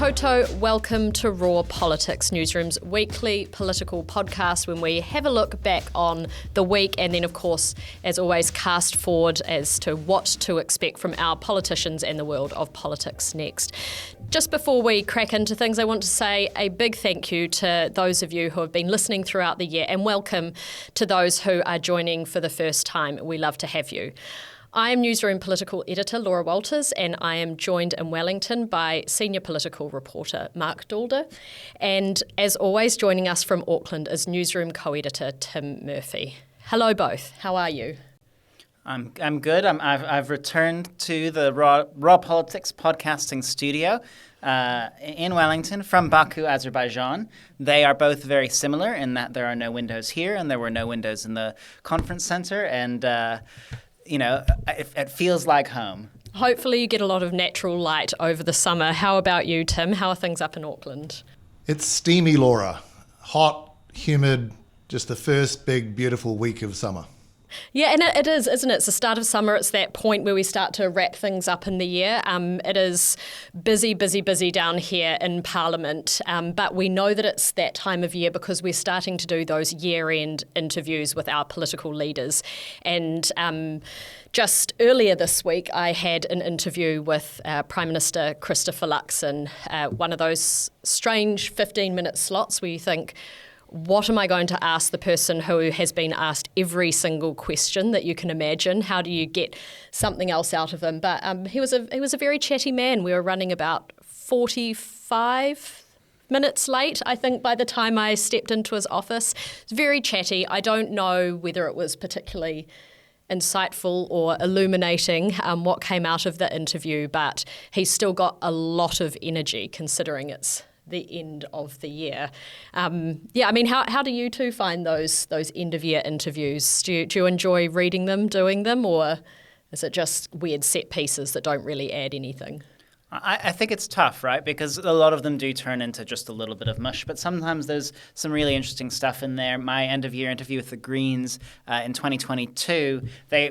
Koto, welcome to Raw Politics, Newsroom's weekly political podcast when we have a look back on the week and then, of course, as always, cast forward as to what to expect from our politicians and the world of politics next. Just before we crack into things, I want to say a big thank you to those of you who have been listening throughout the year and welcome to those who are joining for the first time. We love to have you. I am Newsroom political editor Laura Walters, and I am joined in Wellington by senior political reporter Marc Daalder. And as always, joining us from Auckland is Newsroom co-editor Tim Murphy. Hello both, how are you? I'm good. I've returned to the Raw Politics podcasting studio in Wellington from Baku, Azerbaijan. They are both very similar in that there are no windows here and there were no windows in the conference center, and it feels like home. Hopefully you get a lot of natural light over the summer. How about you, Tim? How are things up in Auckland? It's steamy, Laura. Hot, humid, just the first big, beautiful week of summer. Yeah, and it is, isn't it? It's the start of summer. It's that point where we start to wrap things up in the year. It is busy down here in Parliament, but we know that it's that time of year because we're starting to do those year-end interviews with our political leaders. And just earlier this week, I had an interview with Prime Minister Christopher Luxon, one of those strange 15-minute slots where you think, what am I going to ask the person who has been asked every single question that you can imagine? How do you get something else out of him? But he was a very chatty man. We were running about 45 minutes late, I think, by the time I stepped into his office. It's very chatty. I don't know whether it was particularly insightful or illuminating what came out of the interview, but he's still got a lot of energy considering it's the end of the year. How do you two find those end of year interviews? Do you enjoy reading them, doing them, or is it just weird set pieces that don't really add anything? I think it's tough, right? Because a lot of them do turn into just a little bit of mush, but sometimes there's some really interesting stuff in there. My end-of-year interview with the Greens in 2022,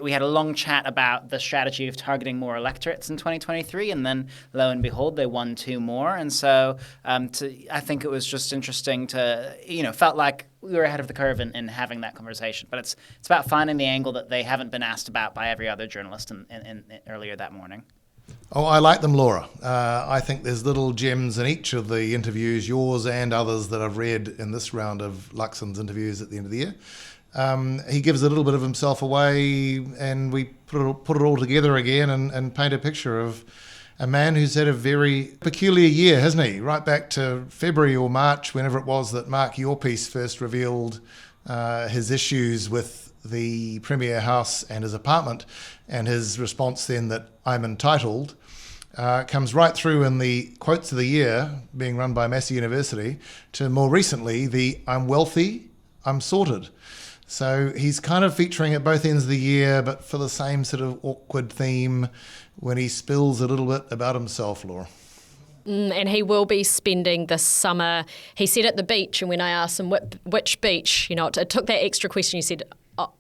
we had a long chat about the strategy of targeting more electorates in 2023, and then, lo and behold, they won 2 more. And so I think it was just interesting to, felt like we were ahead of the curve in having that conversation. But it's about finding the angle that they haven't been asked about by every other journalist in earlier that morning. Oh, I like them, Laura. I think there's little gems in each of the interviews, yours and others that I've read in this round of Luxon's interviews at the end of the year. He gives a little bit of himself away, and we put it all together again and paint a picture of a man who's had a very peculiar year, hasn't he? Right back to February or March, whenever it was that Mark, your piece first revealed his issues with the Premier House and his apartment, and his response then that I'm entitled comes right through in the quotes of the year being run by Massey University to more recently the I'm wealthy, I'm sorted. So he's kind of featuring at both ends of the year, but for the same sort of awkward theme when he spills a little bit about himself, Laura. And he will be spending this summer, he said at the beach, and when I asked him which beach, it took that extra question, he said,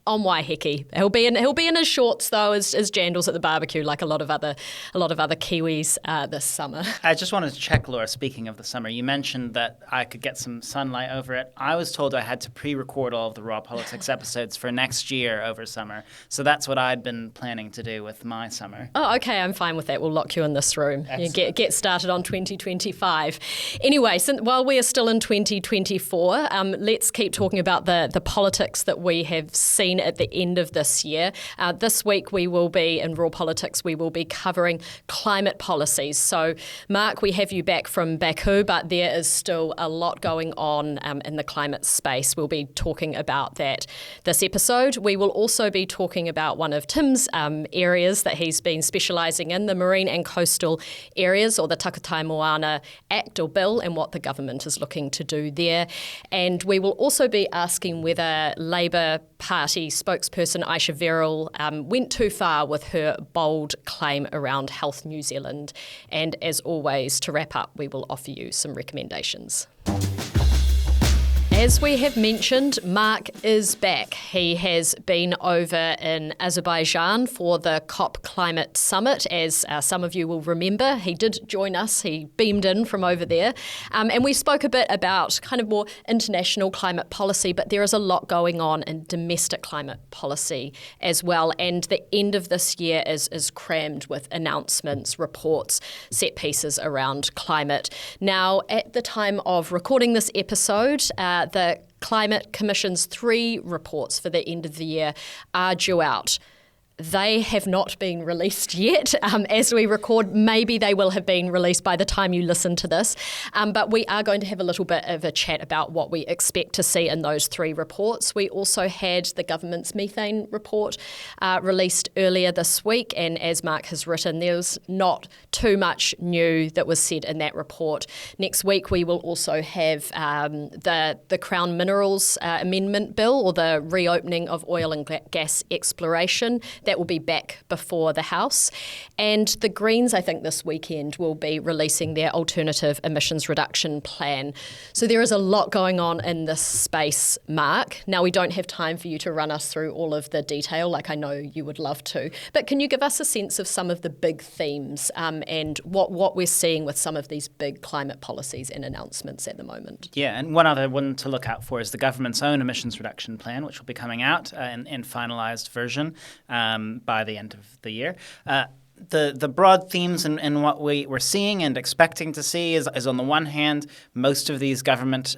on Waiheke. He'll be in his shorts though, as jandals at the barbecue, like a lot of other Kiwis this summer. I just wanted to check, Laura, speaking of the summer, you mentioned that I could get some sunlight over it. I was told I had to pre-record all of the Raw Politics episodes for next year over summer. So that's what I'd been planning to do with my summer. Oh, okay, I'm fine with that. We'll lock you in this room. Excellent. You get started on 2025. Anyway, while we are still in 2024, let's keep talking about the politics that we have seen at the end of this year. This week we will be, in Raw Politics, we will be covering climate policies. So, Marc, we have you back from Baku, but there is still a lot going on in the climate space. We'll be talking about that this episode. We will also be talking about one of Tim's areas that he's been specialising in, the marine and coastal areas, or the Takatai Moana Act or Bill, and what the government is looking to do there. And we will also be asking whether Labour Party spokesperson Ayesha Verrall went too far with her bold claim around Health New Zealand. And as always, to wrap up, we will offer you some recommendations. As we have mentioned, Marc is back. He has been over in Azerbaijan for the COP Climate Summit, as some of you will remember. He did join us. He beamed in from over there. And we spoke a bit about kind of more international climate policy, but there is a lot going on in domestic climate policy as well. And the end of this year is crammed with announcements, reports, set pieces around climate. Now, at the time of recording this episode, the Climate Commission's 3 reports for the end of the year are due out. They have not been released yet. As we record, maybe they will have been released by the time you listen to this. But we are going to have a little bit of a chat about what we expect to see in those 3 reports. We also had the government's methane report released earlier this week. And as Marc has written, there was not too much new that was said in that report. Next week, we will also have the Crown Minerals Amendment Bill, or the reopening of oil and gas exploration. That will be back before the House. And the Greens, I think, this weekend will be releasing their alternative emissions reduction plan. So there is a lot going on in this space, Marc. Now, we don't have time for you to run us through all of the detail, like I know you would love to. But can you give us a sense of some of the big themes and what we're seeing with some of these big climate policies and announcements at the moment? Yeah, and one other one to look out for is the government's own emissions reduction plan, which will be coming out in finalised version by the end of the year. The broad themes and what we're seeing and expecting to see is on the one hand, most of these government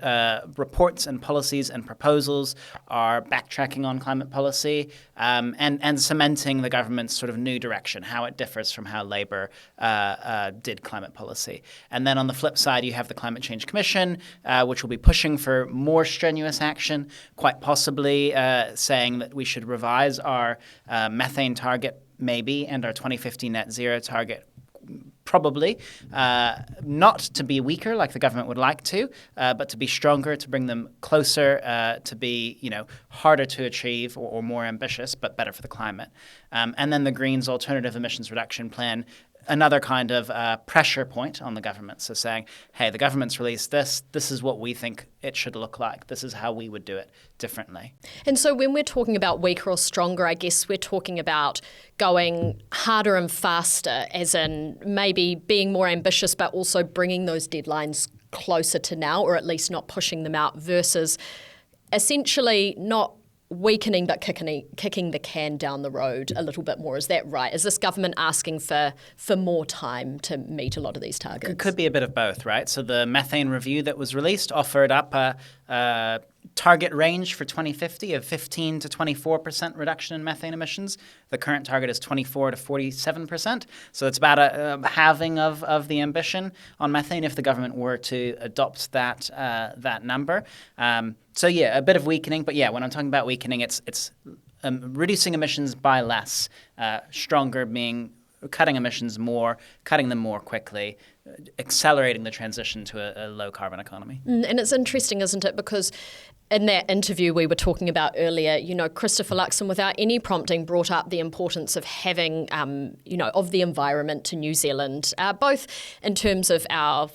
reports and policies and proposals are backtracking on climate policy and cementing the government's sort of new direction, how it differs from how Labour did climate policy. And then on the flip side, you have the Climate Change Commission, which will be pushing for more strenuous action, quite possibly saying that we should revise our methane target maybe, and our 2050 net zero target probably, not to be weaker like the government would like to, but to be stronger, to bring them closer, to be harder to achieve or more ambitious, but better for the climate. And then the Greens' alternative emissions reduction plan, another kind of pressure point on the government. So saying, hey, the government's released this is what we think it should look like. This is how we would do it differently. And so when we're talking about weaker or stronger, I guess we're talking about going harder and faster, as in maybe being more ambitious, but also bringing those deadlines closer to now, or at least not pushing them out, versus essentially not weakening but kicking the can down the road a little bit more. Is that right? Is this government asking for more time to meet a lot of these targets? It could be a bit of both, right? So the methane review that was released offered up a target range for 2050 of 15 to 24% reduction in methane emissions. The current target is 24 to 47%. So it's about a halving of the ambition on methane if the government were to adopt that number. So yeah, a bit of weakening. But yeah, when I'm talking about weakening, it's reducing emissions by less, stronger being cutting emissions more, cutting them more quickly, accelerating the transition to a low-carbon economy. And it's interesting, isn't it? Because in that interview we were talking about earlier, Christopher Luxon, without any prompting, brought up the importance of having, of the environment to New Zealand, both in terms of our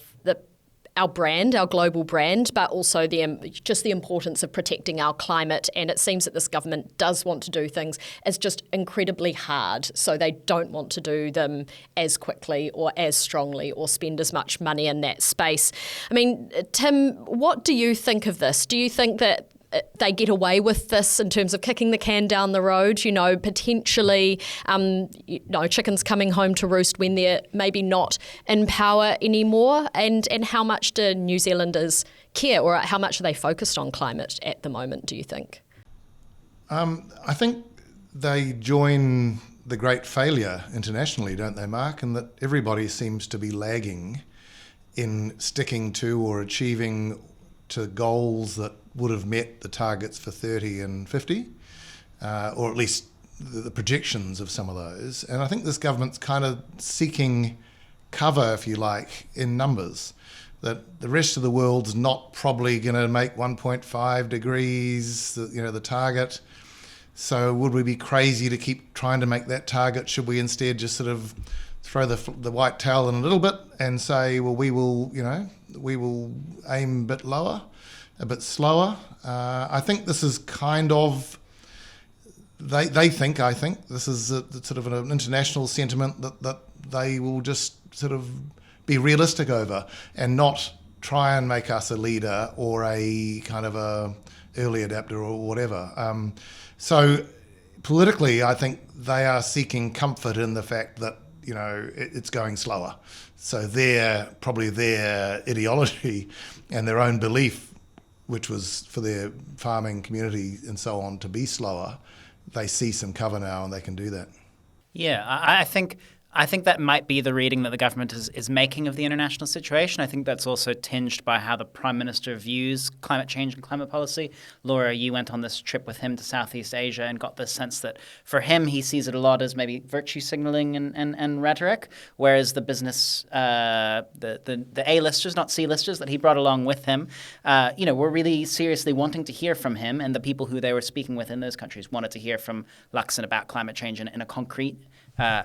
brand, our global brand, but also just the importance of protecting our climate. And it seems that this government does want to do things. It's just incredibly hard. So they don't want to do them as quickly or as strongly or spend as much money in that space. I mean, Tim, what do you think of this? Do you think that they get away with this in terms of kicking the can down the road, potentially, chickens coming home to roost when they're maybe not in power anymore? And how much do New Zealanders care, or how much are they focused on climate at the moment, do you think? I think they join the great failure internationally, don't they, Marc? And that everybody seems to be lagging in sticking to or achieving to goals that would have met the targets for 30 and 50, or at least the projections of some of those. And I think this government's kind of seeking cover, if you like, in numbers, that the rest of the world's not probably going to make 1.5 degrees, the target. So would we be crazy to keep trying to make that target? Should we instead just sort of throw the white towel in a little bit and say, well, we will aim a bit lower? a bit slower. I think this is kind of, I think this is sort of an international sentiment that they will just sort of be realistic over and not try and make us a leader or a kind of a early adapter or whatever. So politically, I think they are seeking comfort in the fact that, it's going slower. So probably their ideology and their own belief, which was for their farming community and so on to be slower, they see some cover now and they can do that. Yeah, I think that might be the reading that the government is making of the international situation. I think that's also tinged by how the Prime Minister views climate change and climate policy. Laura, you went on this trip with him to Southeast Asia and got the sense that for him, he sees it a lot as maybe virtue signaling and rhetoric, whereas the business, the A-listers, not C-listers, that he brought along with him, were really seriously wanting to hear from him, and the people who they were speaking with in those countries wanted to hear from Luxon about climate change in a concrete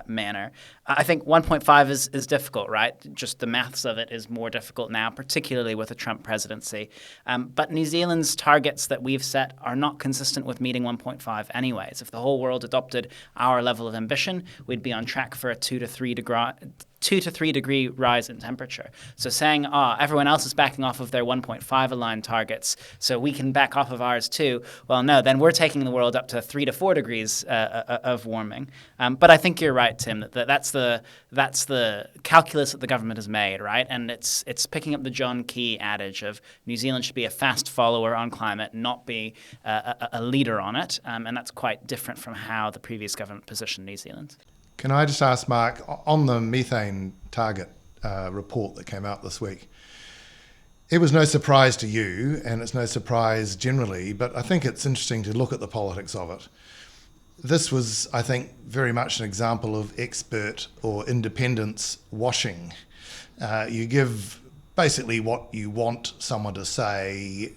manner. I think 1.5 is difficult, right? Just the maths of it is more difficult now, particularly with a Trump presidency. But New Zealand's targets that we've set are not consistent with meeting 1.5 anyways. If the whole world adopted our level of ambition, we'd be on track for a 2 to 3 degree rise in temperature. So saying, everyone else is backing off of their 1.5 aligned targets, so we can back off of ours too. Well, no, then we're taking the world up to 3 to 4 degrees of warming. But I think you're right, Tim, that's the calculus that the government has made, right? And it's picking up the John Key adage of New Zealand should be a fast follower on climate, not be a leader on it. And that's quite different from how the previous government positioned New Zealand. Can I just ask Mark, on the methane target report that came out this week, it was no surprise to you, and it's no surprise generally, but I think it's interesting to look at the politics of it. This was, I think, very much an example of expert or independence washing. You give basically what you want someone to say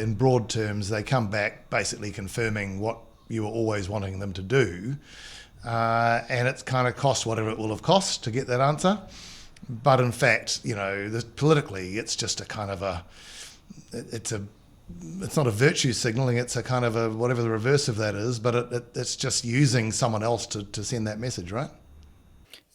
in broad terms. They come back basically confirming what you were always wanting them to do. And it's kind of cost whatever it will have cost to get that answer. But in fact, politically, it's just a kind of it's not a virtue signaling, it's a kind of a, whatever the reverse of that is, but it's just using someone else to send that message, right?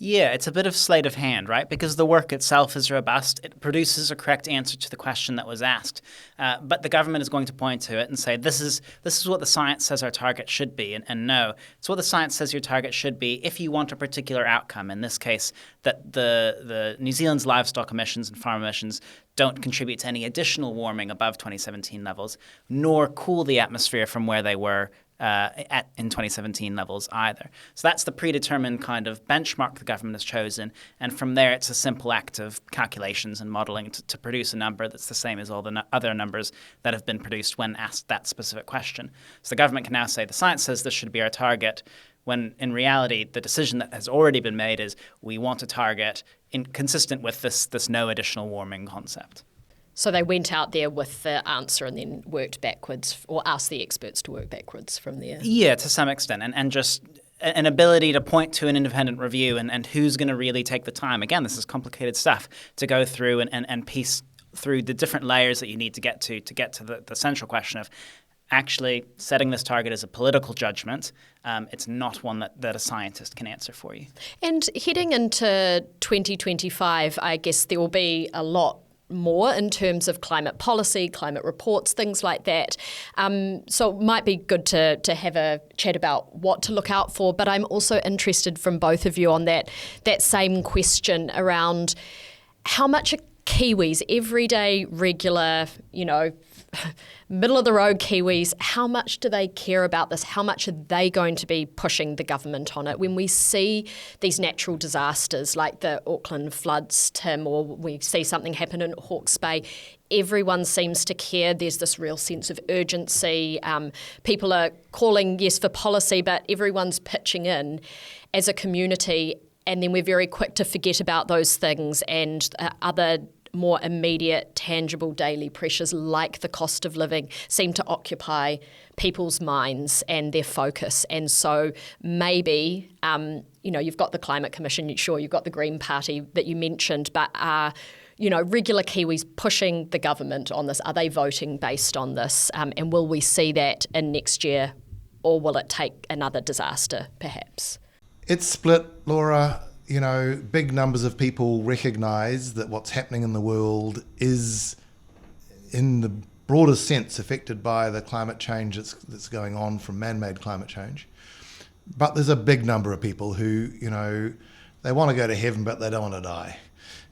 Yeah, it's a bit of sleight of hand, right? Because the work itself is robust. It produces a correct answer to the question that was asked. But the government is going to point to it and say, this is what the science says our target should be. And no, it's what the science says your target should be if you want a particular outcome. In this case, that the New Zealand's livestock emissions and farm emissions don't contribute to any additional warming above 2017 levels, nor cool the atmosphere from where they were in 2017 levels either. So that's the predetermined kind of benchmark the government has chosen. And from there, it's a simple act of calculations and modelling to produce a number that's the same as all the other numbers that have been produced when asked that specific question. So the government can now say the science says this should be our target, when in reality, the decision that has already been made is we want a target consistent with this no additional warming concept. So they went out there with the answer and then worked backwards, or asked the experts to work backwards from there. Yeah, to some extent. And just an ability to point to an independent review and who's going to really take the time. Again, this is complicated stuff to go through and piece through the different layers that you need to get to the central question of actually setting this target as a political judgment. It's not one that a scientist can answer for you. And heading into 2025, I guess there will be a lot more in terms of climate policy, climate reports, things like that. So it might be good to have a chat about what to look out for, but I'm also interested from both of you on that same question around how much are Kiwis, everyday, regular, middle of the road Kiwis, how much do they care about this? How much are they going to be pushing the government on it? When we see these natural disasters like the Auckland floods, Tim, or we see something happen in Hawke's Bay, everyone seems to care. There's this real sense of urgency. People are calling, yes, for policy, but everyone's pitching in as a community. And then we're very quick to forget about those things and other more immediate, tangible daily pressures like the cost of living seem to occupy people's minds and their focus. And so maybe, you've got the Climate Commission, sure, you've got the Green Party that you mentioned, but regular Kiwis pushing the government on this? Are they voting based on this? And will we see that in next year, or will it take another disaster, perhaps? It's split, Laura. Big numbers of people recognise that what's happening in the world is, in the broadest sense, affected by the climate change that's going on from man-made climate change. But there's a big number of people who, they want to go to heaven, but they don't want to die.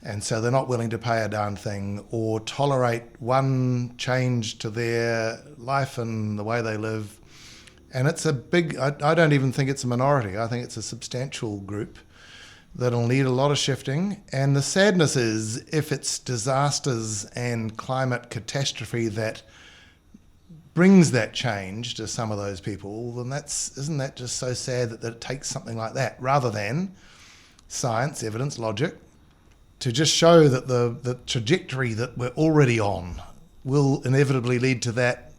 And so they're not willing to pay a darn thing or tolerate one change to their life and the way they live. And it's a big, I don't even think it's a minority. I think it's a substantial group that'll need a lot of shifting. And the sadness is, if it's disasters and climate catastrophe that brings that change to some of those people, then isn't that just so sad that it takes something like that rather than science, evidence, logic, to just show that the trajectory that we're already on will inevitably lead to that,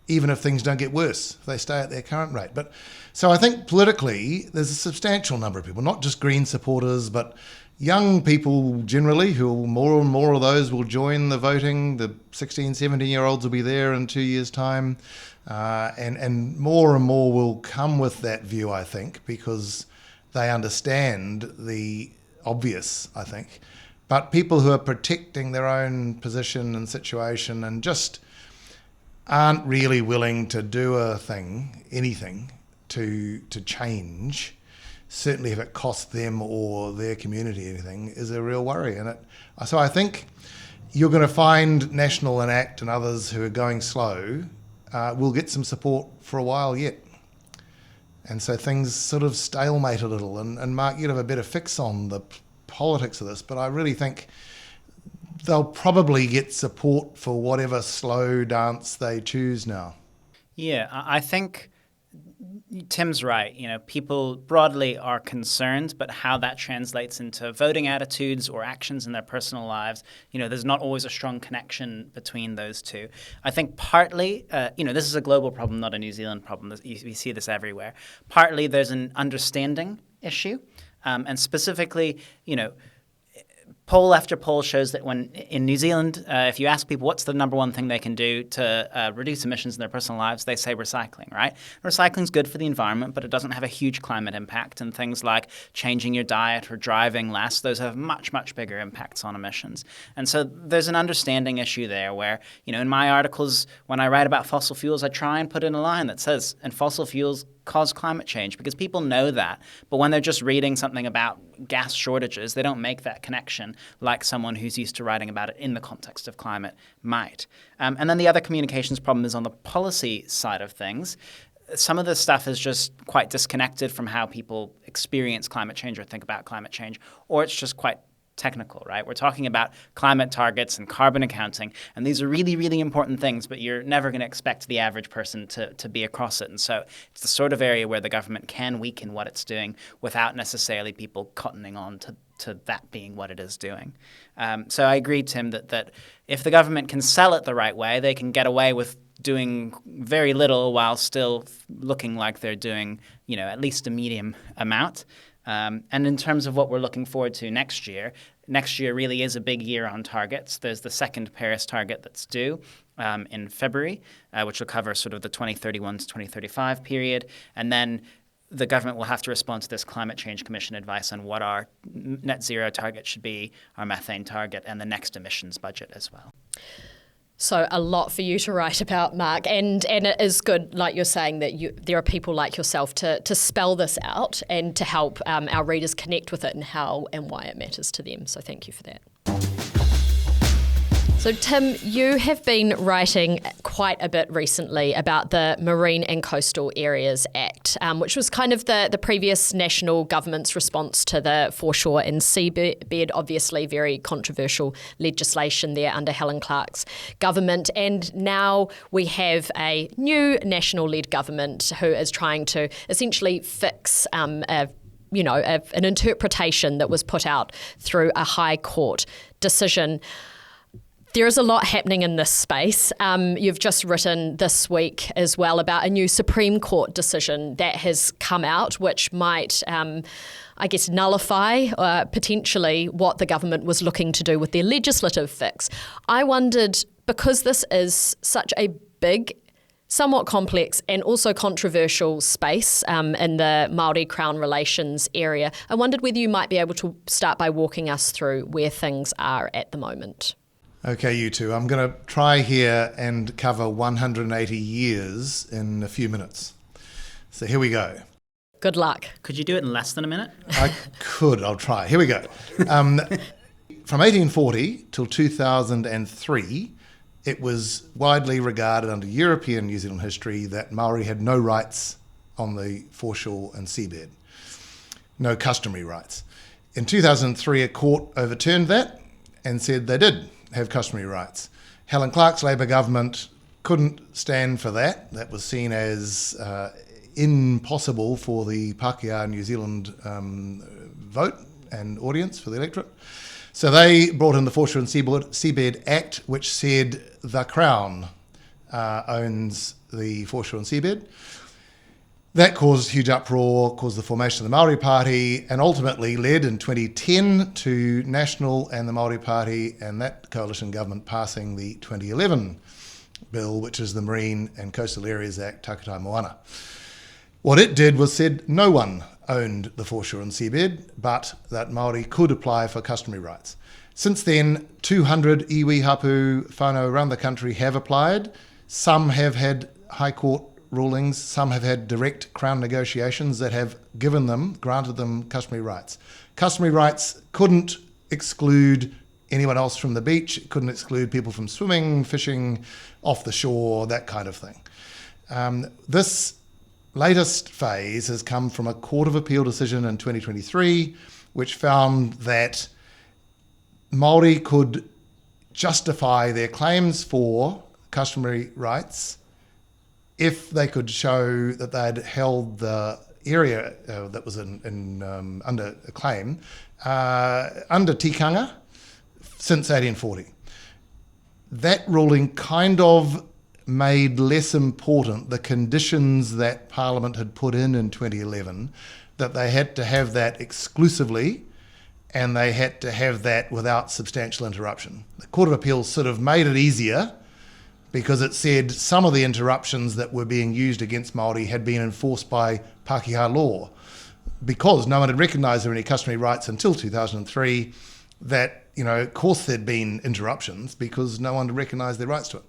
even if things don't get worse, if they stay at their current rate. But so I think politically, there's a substantial number of people, not just Green supporters, but young people generally, who more and more of those will join the voting. The 16, 17-year-olds will be there in 2 years' time. And more will come with that view, I think, because they understand the obvious, I think. But people who are protecting their own position and situation and just aren't really willing to do anything to change, certainly if it costs them or their community anything, is a real worry. So I think you're going to find National and ACT and others who are going slow will get some support for a while yet. And so things sort of stalemate a little. And Mark, you'd have a better fix on the politics of this, but I really think they'll probably get support for whatever slow dance they choose now. Yeah, I think Tim's right. People broadly are concerned, but how that translates into voting attitudes or actions in their personal lives, there's not always a strong connection between those two. I think partly, this is a global problem, not a New Zealand problem. We see this everywhere. Partly there's an understanding issue, and specifically, poll after poll shows that when in New Zealand, if you ask people what's the number one thing they can do to reduce emissions in their personal lives, they say recycling, right? Recycling's good for the environment, but it doesn't have a huge climate impact. And things like changing your diet or driving less, those have much, much bigger impacts on emissions. And so there's an understanding issue there where, in my articles, when I write about fossil fuels, I try and put in a line that says, and fossil fuels cause climate change, because people know that. But when they're just reading something about gas shortages, they don't make that connection like someone who's used to writing about it in the context of climate might. And then the other communications problem is on the policy side of things. Some of this stuff is just quite disconnected from how people experience climate change or think about climate change, or it's just quite technical, right? We're talking about climate targets and carbon accounting, and these are really, really important things, but you're never going to expect the average person to be across it. And so it's the sort of area where the government can weaken what it's doing without necessarily people cottoning on to that being what it is doing. So I agree, Tim, that if the government can sell it the right way, they can get away with doing very little while still looking like they're doing, at least a medium amount. And in terms of what we're looking forward to next year really is a big year on targets. There's the second Paris target that's due in February, which will cover sort of the 2031 to 2035 period. And then the government will have to respond to this Climate Change Commission advice on what our net zero target should be, our methane target, and the next emissions budget as well. So a lot for you to write about, Mark, and it is good, like you're saying, that there are people like yourself to spell this out and to help our readers connect with it and how and why it matters to them. So thank you for that. So Tim, you have been writing quite a bit recently about the Marine and Coastal Areas Act, which was kind of the previous national government's response to the foreshore and seabed, obviously very controversial legislation there under Helen Clark's government. And now we have a new national-led government who is trying to essentially fix an interpretation that was put out through a High Court decision. There is a lot happening in this space. You've just written this week as well about a new Supreme Court decision that has come out, which might, nullify potentially what the government was looking to do with their legislative fix. I wondered, because this is such a big, somewhat complex and also controversial space in the Māori Crown relations area, I wondered whether you might be able to start by walking us through where things are at the moment. Okay, you two. I'm going to try here and cover 180 years in a few minutes. So here we go. Good luck. Could you do it in less than a minute? I could. I'll try. Here we go. From 1840 till 2003, it was widely regarded under European New Zealand history that Māori had no rights on the foreshore and seabed, no customary rights. In 2003, a court overturned that and said they did have customary rights. Helen Clark's Labour government couldn't stand for that. That was seen as impossible for the Pākehā New Zealand vote and audience for the electorate. So they brought in the Foreshore and Seabed Act, which said the Crown owns the foreshore and seabed. That caused huge uproar, caused the formation of the Māori Party, and ultimately led in 2010 to National and the Māori Party and that coalition government passing the 2011 bill, which is the Marine and Coastal Areas Act, Takutai Moana. What it did was said no one owned the foreshore and seabed, but that Māori could apply for customary rights. Since then, 200 iwi hapu whānau around the country have applied. Some have had High Court rulings, some have had direct Crown negotiations that have granted them customary rights. Customary rights couldn't exclude anyone else from the beach, it couldn't exclude people from swimming, fishing, off the shore, that kind of thing. This latest phase has come from a Court of Appeal decision in 2023, which found that Māori could justify their claims for customary rights if they could show that they'd held the area that was under a claim under tikanga since 1840. That ruling kind of made less important the conditions that Parliament had put in 2011, that they had to have that exclusively and they had to have that without substantial interruption. The Court of Appeal sort of made it easier because it said some of the interruptions that were being used against Māori had been enforced by Pākehā law. Because no one had recognised there were any customary rights until 2003, that, of course there'd been interruptions because no one had recognised their rights to it.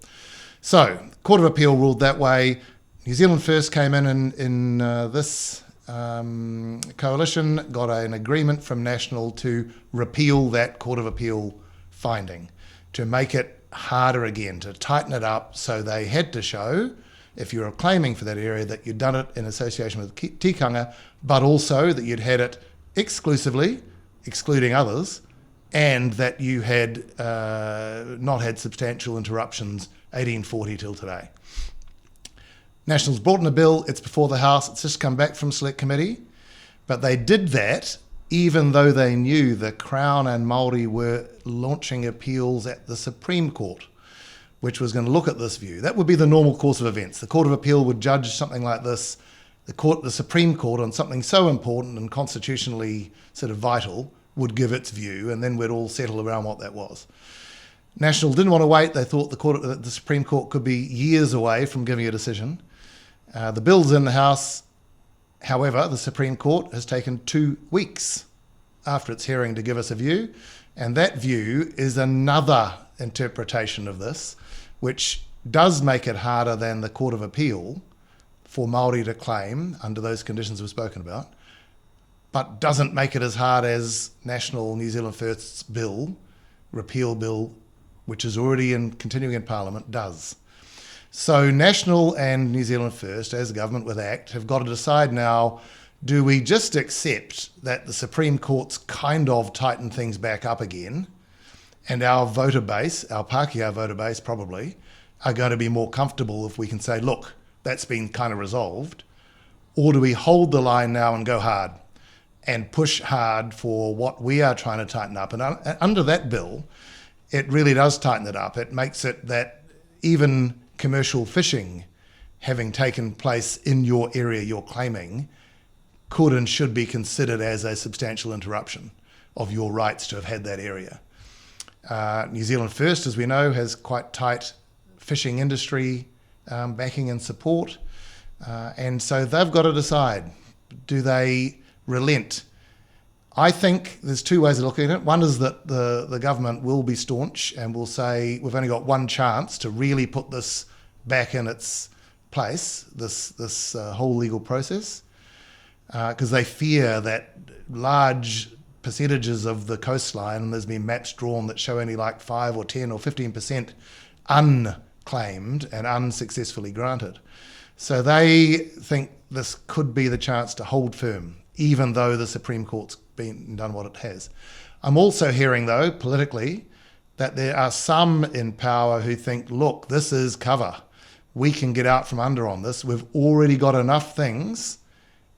So, Court of Appeal ruled that way. New Zealand First came in this coalition, got an agreement from National to repeal that Court of Appeal finding, to make it harder again, to tighten it up, so they had to show, if you were claiming for that area, that you'd done it in association with tikanga, but also that you'd had it exclusively, excluding others, and that you had not had substantial interruptions 1840 till today. Nationals brought in a bill, it's before the House, it's just come back from Select Committee, but they did that even though they knew the Crown and Māori were launching appeals at the Supreme Court, which was going to look at this view. That would be the normal course of events. The Court of Appeal would judge something like this. The Supreme Court, on something so important and constitutionally sort of vital, would give its view, and then we'd all settle around what that was. National didn't want to wait. They thought the Supreme Court could be years away from giving a decision. The bill's in the House. However, the Supreme Court has taken 2 weeks after its hearing to give us a view, and that view is another interpretation of this, which does make it harder than the Court of Appeal for Māori to claim under those conditions we've spoken about, but doesn't make it as hard as National New Zealand First's bill, repeal bill, which is already continuing in Parliament, does. So National and New Zealand First, as a government with ACT, have got to decide now, do we just accept that the Supreme Court's kind of tightened things back up again, and our voter base, our Pākehā voter base probably, are going to be more comfortable if we can say, look, that's been kind of resolved, or do we hold the line now and go hard and push hard for what we are trying to tighten up? And under that bill, it really does tighten it up. It makes it that even commercial fishing having taken place in your area you're claiming could and should be considered as a substantial interruption of your rights to have had that area. New Zealand First, as we know, has quite tight fishing industry backing and support. And so they've got to decide, do they relent? I think there's two ways of looking at it. One is that the government will be staunch and will say, we've only got one chance to really put this back in its place, this whole legal process, because they fear that large percentages of the coastline, and there's been maps drawn that show only like 5 or 10 or 15% unclaimed and unsuccessfully granted. So they think this could be the chance to hold firm, even though the Supreme Court's done what it has. I'm also hearing, though, politically, that there are some in power who think, look, this is cover. We can get out from under on this. We've already got enough things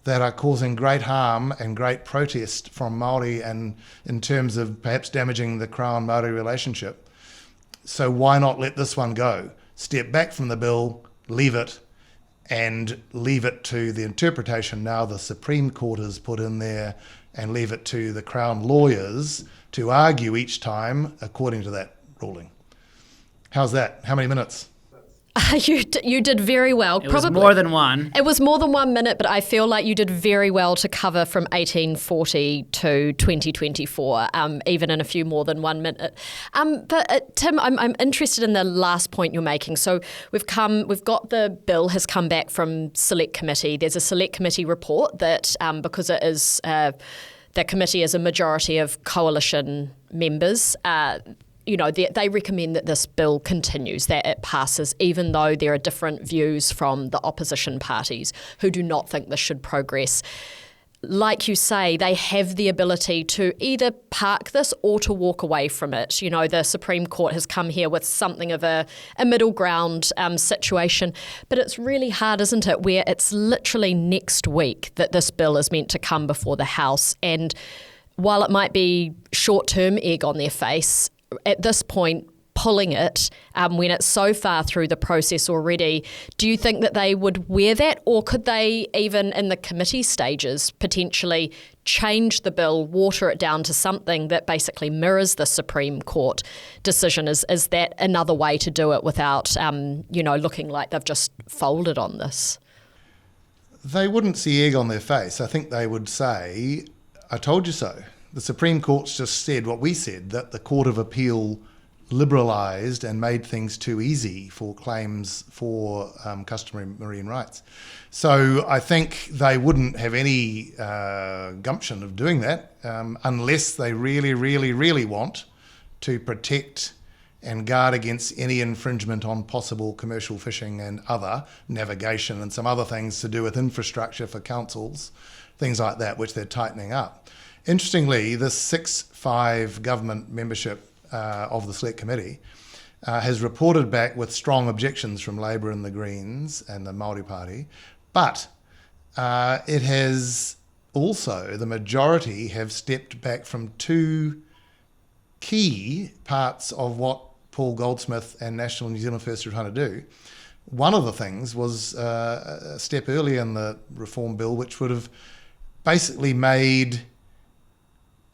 that are causing great harm and great protest from Māori, and in terms of perhaps damaging the Crown-Māori relationship. So why not let this one go? Step back from the bill, leave it, and leave it to the interpretation now the Supreme Court has put in there, and leave it to the Crown lawyers to argue each time according to that ruling. How's that? How many minutes? You did very well. It was more than one. It was more than 1 minute, but I feel like you did very well to cover from 1840 to 2024, even in a few more than 1 minute. But Tim, I'm interested in the last point you're making. So we've got the bill has come back from Select Committee. There's a Select Committee report that because it is the committee is a majority of coalition members. They recommend that this bill continues, that it passes, even though there are different views from the opposition parties who do not think this should progress. Like you say, they have the ability to either park this or to walk away from it. The Supreme Court has come here with something of a middle ground situation. But it's really hard, isn't it, where it's literally next week that this bill is meant to come before the House. And while it might be short-term egg on their face, at this point, pulling it when it's so far through the process already, do you think that they would wear that? Or could they, even in the committee stages, potentially change the bill, water it down to something that basically mirrors the Supreme Court decision? Is that another way to do it without, looking like they've just folded on this? They wouldn't see egg on their face. I think they would say, I told you so. The Supreme Court's just said what we said, that the Court of Appeal liberalised and made things too easy for claims for customary marine rights. So I think they wouldn't have any gumption of doing that unless they really, really, really want to protect and guard against any infringement on possible commercial fishing and other navigation and some other things to do with infrastructure for councils, things like that, which they're tightening up. Interestingly, this 6-5 government membership of the Select Committee has reported back with strong objections from Labour and the Greens and the Māori Party, but it has also, the majority have stepped back from two key parts of what Paul Goldsmith and National New Zealand First are trying to do. One of the things was a step earlier in the reform bill, which would have basically made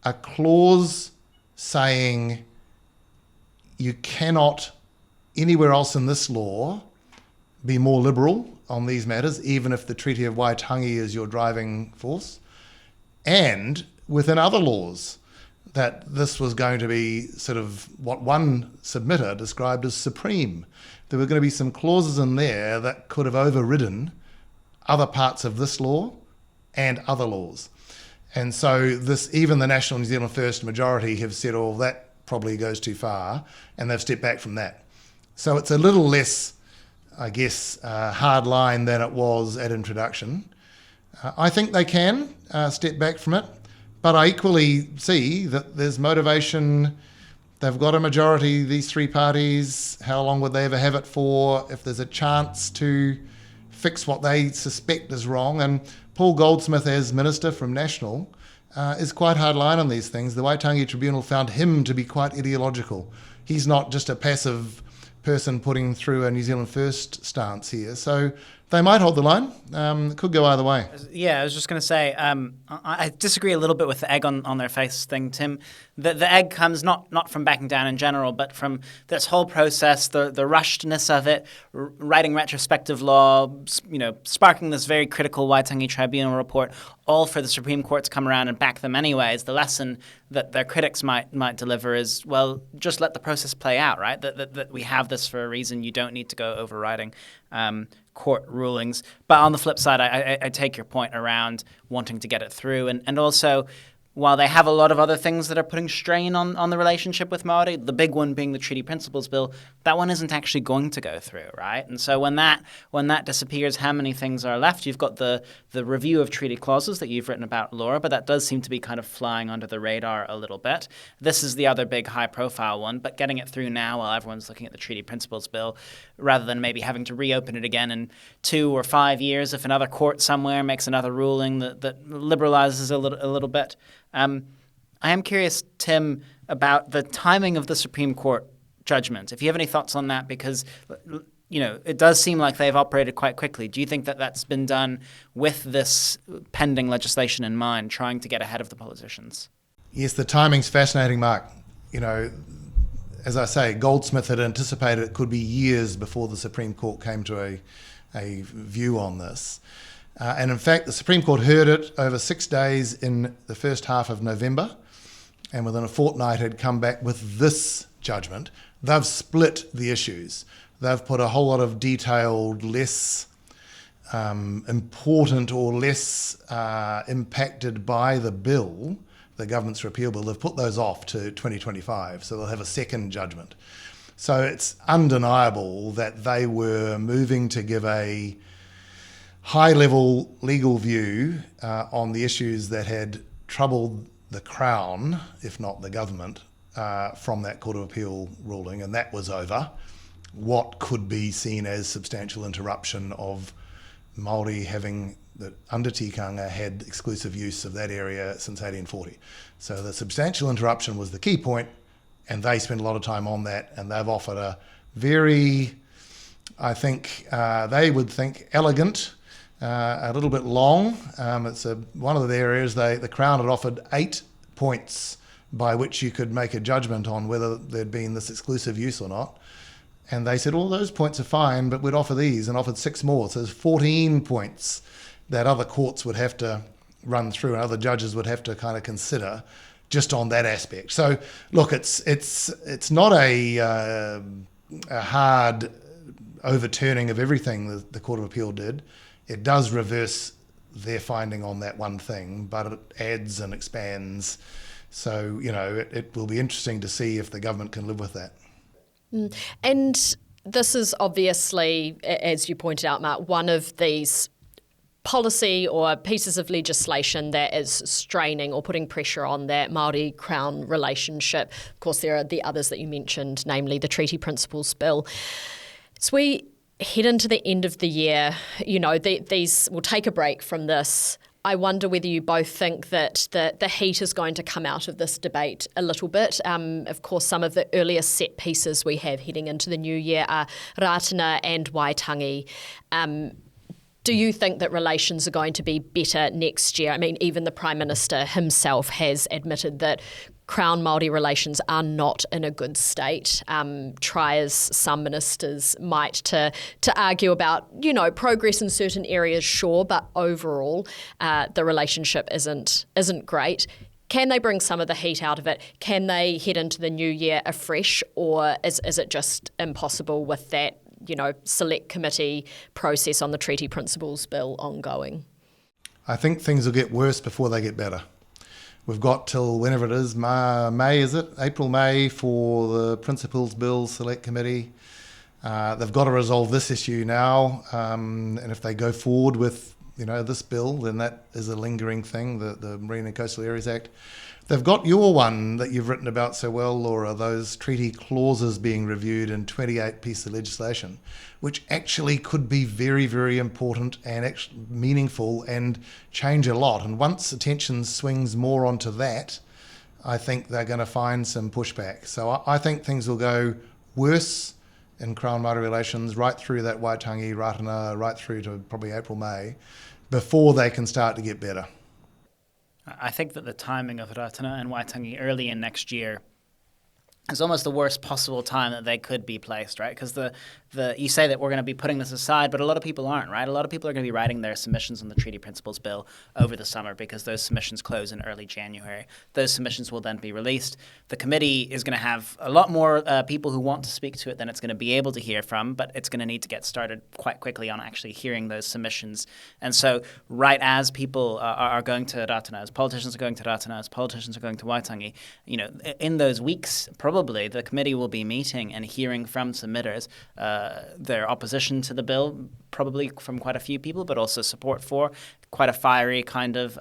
a clause saying you cannot anywhere else in this law be more liberal on these matters, even if the Treaty of Waitangi is your driving force, and within other laws, that this was going to be sort of what one submitter described as supreme. There were going to be some clauses in there that could have overridden other parts of this law and other laws. And so this, even the National New Zealand First majority have said, oh, that probably goes too far, and they've stepped back from that. So it's a little less, I guess, hard line than it was at introduction. I think they can step back from it, but I equally see that there's motivation. They've got a majority, these three parties. How long would they ever have it for? If there's a chance to fix what they suspect is wrong. And Paul Goldsmith, as Minister from National, is quite hard line on these things. The Waitangi Tribunal found him to be quite ideological. he's not just a passive person putting through a New Zealand First stance here. So they might hold the line. It could go either way. Yeah, I was just going to say, I disagree a little bit with the egg on their face thing, Tim. The egg comes not from backing down in general, but from this whole process, the rushedness of it, writing retrospective law, sparking this very critical Waitangi Tribunal report, all for the Supreme Court to come around and back them anyways. The lesson that their critics might deliver is, well, just let the process play out, right? That we have this for a reason. You don't need to go overriding court rulings. But on the flip side, I take your point around wanting to get it through. And also, while they have a lot of other things that are putting strain on the relationship with Māori, the big one being the Treaty Principles Bill, that one isn't actually going to go through, right? And so when that disappears, how many things are left? You've got the review of treaty clauses that you've written about, Laura, but that does seem to be kind of flying under the radar a little bit. This is the other big high-profile one, but getting it through now while everyone's looking at the Treaty Principles Bill, rather than maybe having to reopen it again in 2 or 5 years if another court somewhere makes another ruling that liberalizes a little bit. I am curious, Tim, about the timing of the Supreme Court judgment. If you have any thoughts on that, because it does seem like they've operated quite quickly. Do you think that that's been done with this pending legislation in mind, trying to get ahead of the politicians? Yes, the timing's fascinating, Mark. As I say, Goldsmith had anticipated it could be years before the Supreme Court came to a view on this. And in fact, the Supreme Court heard it over 6 days in the first half of November, and within a fortnight had come back with this judgment. They've split the issues. They've put a whole lot of detailed, less important or less impacted by the bill, the government's repeal bill, they've put those off to 2025, so they'll have a second judgment. So it's undeniable that they were moving to give a high-level legal view on the issues that had troubled the Crown, if not the government, from that Court of Appeal ruling, and that was over. What could be seen as substantial interruption of Māori having, that under tikanga had exclusive use of that area since 1840. So the substantial interruption was the key point, and they spent a lot of time on that, and they've offered a very, I think, they would think elegant, a little bit long. It's one of the areas the Crown had offered 8 points by which you could make a judgment on whether there'd been this exclusive use or not. And they said, all those points are fine, but we'd offer these, and offered 6 more. So there's 14 points that other courts would have to run through and other judges would have to kind of consider just on that aspect. So look, it's not a hard overturning of everything the Court of Appeal did. It does reverse their finding on that one thing, but it adds and expands. So, it will be interesting to see if the government can live with that. And this is obviously, as you pointed out, Mark, one of these policy or pieces of legislation that is straining or putting pressure on that Māori-Crown relationship. Of course, there are the others that you mentioned, namely the Treaty Principles Bill. So we head into the end of the year, these will take a break from this. I wonder whether you both think that the heat is going to come out of this debate a little bit. Of course, some of the earliest set pieces we have heading into the new year are Ratana and Waitangi. Do you think that relations are going to be better next year? I mean, even the Prime Minister himself has admitted that Crown-Māori relations are not in a good state. Try as some ministers might to argue about, progress in certain areas, sure, but overall the relationship isn't great. Can they bring some of the heat out of it? Can they head into the new year afresh, or is it just impossible with that, select committee process on the Treaty Principles Bill ongoing? I think things will get worse before they get better. We've got till whenever it is, May is it? April, May for the Principles Bill Select Committee. They've got to resolve this issue now, and if they go forward with this bill, then that is a lingering thing, the Marine and Coastal Areas Act. They've got your one that you've written about so well, Laura, those treaty clauses being reviewed in 28 pieces of legislation, which actually could be very, very important and meaningful and change a lot. And once attention swings more onto that, I think they're going to find some pushback. So I think things will go worse in Crown-Māori relations right through that Waitangi, Ratana, right through to probably April, May, before they can start to get better. I think that the timing of Ratana and Waitangi early in next year is almost the worst possible time that they could be placed, right? Because you say that we're going to be putting this aside, but a lot of people aren't, right? A lot of people are going to be writing their submissions on the Treaty Principles Bill over the summer because those submissions close in early January. Those submissions will then be released. The committee is going to have a lot more people who want to speak to it than it's going to be able to hear from, but it's going to need to get started quite quickly on actually hearing those submissions. And so right as people are going to Ratana, as politicians are going to Ratana, as politicians are going to Waitangi, in those weeks, probably the committee will be meeting and hearing from submitters their opposition to the bill, probably from quite a few people, but also support for quite a fiery kind of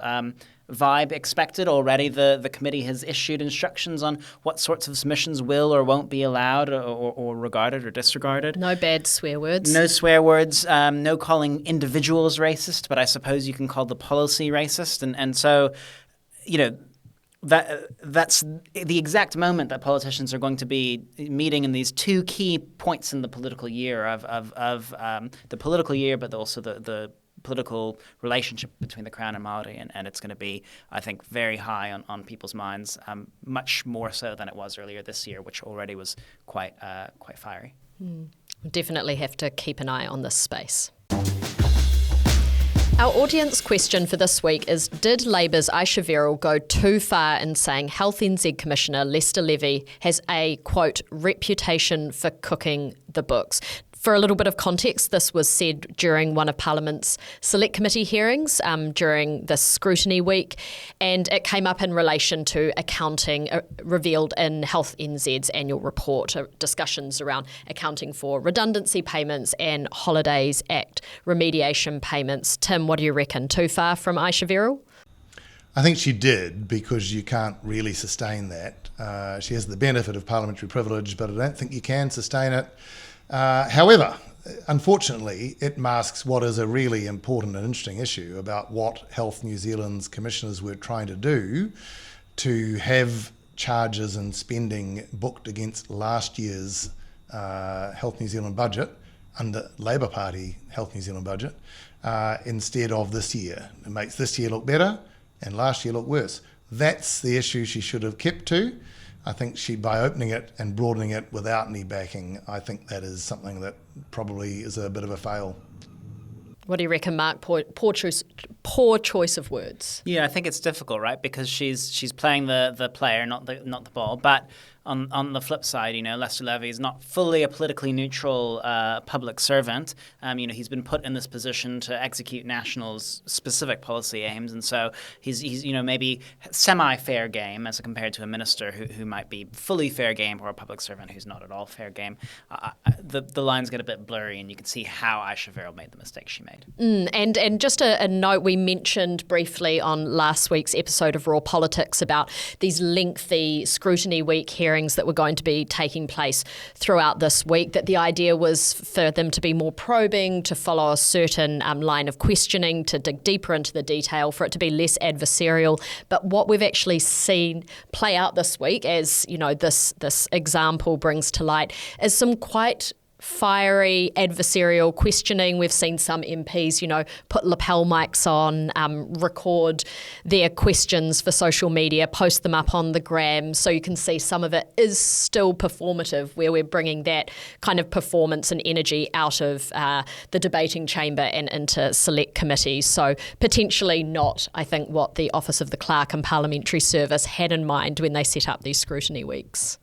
vibe expected. Already the committee has issued instructions on what sorts of submissions will or won't be allowed or regarded or disregarded. No bad swear words. No swear words, no calling individuals racist, but I suppose you can call the policy racist. And so, that's the exact moment that politicians are going to be meeting in these two key points in the political year of the political year, but also the political relationship between the Crown and Māori, and it's going to be, I think, very high on people's minds, much more so than it was earlier this year, which already was quite fiery. We'll definitely have to keep an eye on this space. Our audience question for this week is, did Labour's Ayesha Verrall go too far in saying Health NZ Commissioner Lester Levy has a, quote, reputation for cooking the books? For a little bit of context, this was said during one of Parliament's Select Committee hearings during this scrutiny week, and it came up in relation to accounting revealed in Health NZ's annual report, discussions around accounting for redundancy payments and Holidays Act remediation payments. Tim, what do you reckon? Too far from Ayesha Verrall? I think she did, because you can't really sustain that. She has the benefit of parliamentary privilege, but I don't think you can sustain it. However, unfortunately, it masks what is a really important and interesting issue about what Health New Zealand's commissioners were trying to do to have charges and spending booked against last year's Health New Zealand budget, under Labour Party Health New Zealand budget, instead of this year. It makes this year look better and last year look worse. That's the issue she should have kept to. I think by opening it and broadening it without any backing, I think that is something that probably is a bit of a fail. What do you reckon, Mark? Poor choice of words. Yeah, I think it's difficult, right? Because she's playing the player, not the ball. But on the flip side, Lester Levy is not fully a politically neutral public servant. He's been put in this position to execute National's specific policy aims, and so he's maybe semi-fair game as compared to a minister who might be fully fair game, or a public servant who's not at all fair game. The lines get a bit blurry, and you can see how Ayesha Verrall made the mistake she made. And just a note, we mentioned briefly on last week's episode of Raw Politics about these lengthy scrutiny week hearings that were going to be taking place throughout this week, that the idea was for them to be more probing, to follow a certain line of questioning, to dig deeper into the detail, for it to be less adversarial. But what we've actually seen play out this week, as this example brings to light, is some quite fiery adversarial questioning. We've seen some MPs, put lapel mics on, record their questions for social media, post them up on the gram, so you can see some of it is still performative, where we're bringing that kind of performance and energy out of the debating chamber and into select committees. So potentially not, I think, what the Office of the Clerk and Parliamentary Service had in mind when they set up these scrutiny weeks.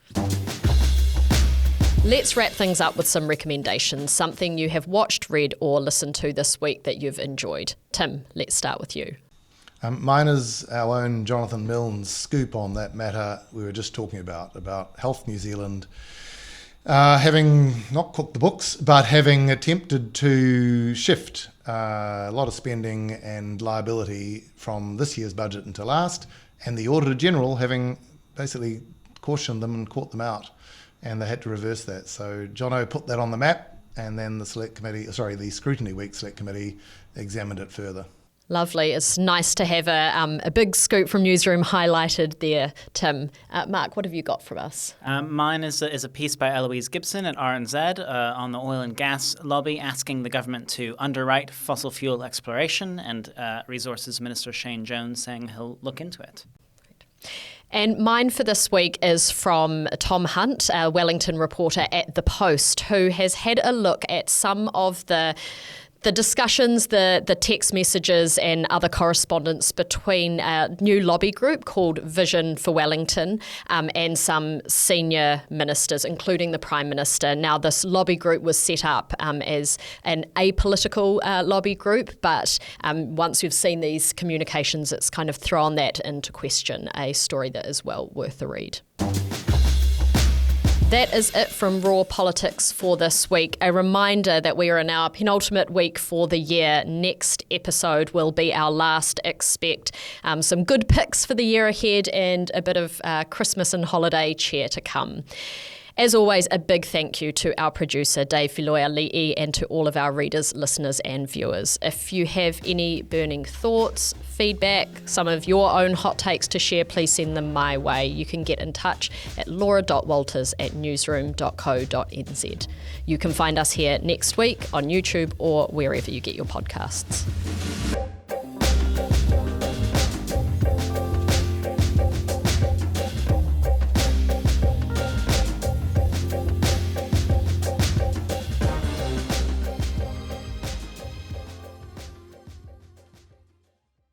Let's wrap things up with some recommendations, something you have watched, read or listened to this week that you've enjoyed. Tim, let's start with you. Mine is our own Jonathan Milne's scoop on that matter we were just talking about Health New Zealand having not cooked the books, but having attempted to shift a lot of spending and liability from this year's budget into last, and the Auditor General having basically cautioned them and caught them out. And they had to reverse that. So Jono put that on the map, and then the Scrutiny Week Select Committee examined it further. Lovely. It's nice to have a big scoop from Newsroom highlighted there, Tim. Marc, what have you got from us? Mine is a piece by Eloise Gibson at RNZ on the oil and gas lobby, asking the government to underwrite fossil fuel exploration, and Resources Minister Shane Jones saying he'll look into it. And mine for this week is from Tom Hunt, a Wellington reporter at The Post, who has had a look at some of the discussions, the text messages and other correspondence between a new lobby group called Vision for Wellington and some senior ministers, including the Prime Minister. Now, this lobby group was set up as an apolitical lobby group, but once you've seen these communications, it's kind of thrown that into question, a story that is well worth a read. That is it from Raw Politics for this week. A reminder that we are in our penultimate week for the year. Next episode will be our last. Expect some good picks for the year ahead and a bit of Christmas and holiday cheer to come. As always, a big thank you to our producer, Dave Filoia-Li'i, and to all of our readers, listeners and viewers. If you have any burning thoughts, feedback, some of your own hot takes to share, please send them my way. You can get in touch at laura.walters@newsroom.co.nz. You can find us here next week on YouTube or wherever you get your podcasts.